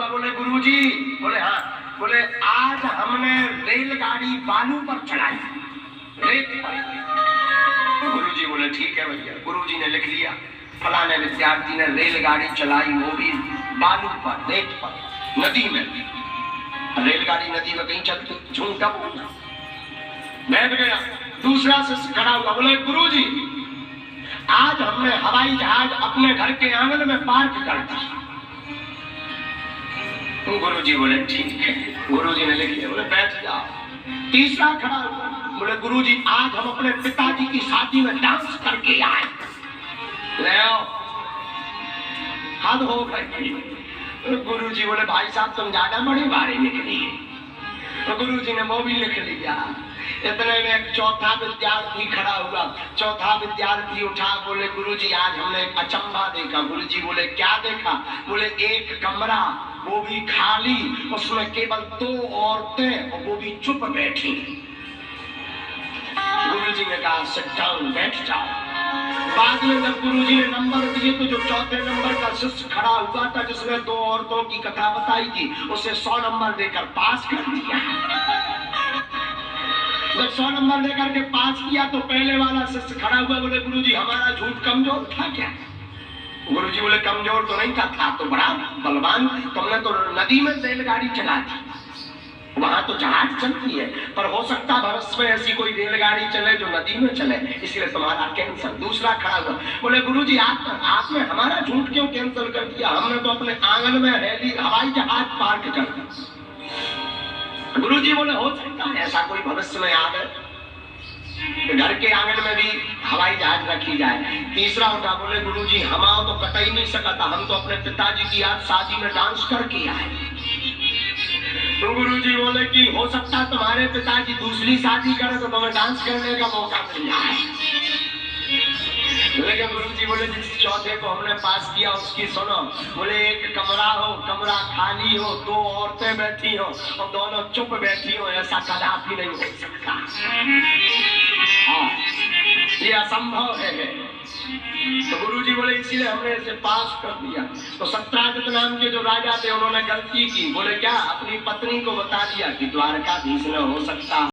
हुआ? बोले गुरुजी। बोले हाँ। बोले आज हमने रेलगाड़ी बालू पर चलाई, रेत पर। गुरुजी बोले ठीक है भैया। गुरुजी ने लिख लिया फलाने विद्यार्थी ने रेलगाड़ी चलाई, वो भी बालू पर, रेत पर, नदी में। रेलगाड़ी नदी में कहीं चलती, झूठा बोलना। बैठ गया। दूसरा शिष्य खड़ा हुआ, बोले गुरुजी आज हमने हवाई जहाज अपने घर के आंगन में पार्क कर दिया। गुरुजी बोले ठीक है। गुरुजी ने लिख लिया। बोले बैठ जाओ। तीसरा खड़ा हुआ, बोले गुरुजी आज हम अपने पिताजी की शादी में डांस करके आए। ले आओ। हद हो गई। गुरुजी बोले भाई साहब तुम ज्यादा बड़ी बारी निकली है। गुरुजी ने वो भी लिख लिया। इतने में एक चौथा विद्यार्थी खड़ा हुआ। चौथा विद्यार्थी उठा, बोले गुरुजी आज हमने एक अचंभा देखा। गुरुजी बोले क्या देखा? बोले एक कमरा, वो भी खाली, उसमें केवल 2 औरतें और वो भी चुप बैठी। गुरुजी ने कहा सिट डाउन, बैठ जाओ। बाद में जब गुरुजी ने नंबर दिए तो जो चौथे नंबर का शिष्य खड़ा हुआ था जिसने 2 औरतों की कथा बताई थी, उसे 100 नंबर देकर पास कर दिया। जब 100 नंबर देकर के पास किया तो पहले वाला शिष्य खड़ा हुआ, बोले गुरुजी हमारा झूठ कमजोर था क्या? गुरुजी बोले कमजोर तो नहीं था तो बड़ा बलवान। तुमने तो नदी में रेलगाड़ी चला दी, वहां तो जहाज चलती है, पर हो सकता भविष्य में ऐसी कोई रेलगाड़ी चले जो नदी में चले, इसलिए तुम्हारा कैंसल। दूसरा खड़ा हुआ, बोले गुरुजी आपने हमारा झूठ क्यों कैंसिल कर दिया? हमने तो अपने आंगन में हवाई जहाज पार्क कर दिया। गुरुजी बोले हो सकता है ऐसा कोई भविष्य में आ गए, घर के आंगन में भी हवाई जहाज रखी जाए। तीसरा उठा, बोले गुरुजी हमारा तो कट ही नहीं सकता, हम तो अपने पिताजी की आज शादी में डांस करके आए। तो गुरुजी बोले कि हो सकता तुम्हारे पिताजी दूसरी शादी करे तो तुम्हें डांस करने का मौका मिल जाए। लेकिन गुरुजी बोले जिस चौथे को हमने पास किया उसकी सुनो। बोले एक कमरा हो, कमरा खाली हो, 2 औरतें बैठी हो और दोनों चुप बैठी हो, ऐसा कदापि नहीं हो सकता। हाँ, ये असंभव है। तो गुरुजी बोले इसीलिए हमने इसे पास कर दिया। तो सत्राजित नाम के जो राजा थे उन्होंने गलती की। बोले क्या? अपनी पत्नी को बता दिया कि द्वारकाधीश न हो सकता।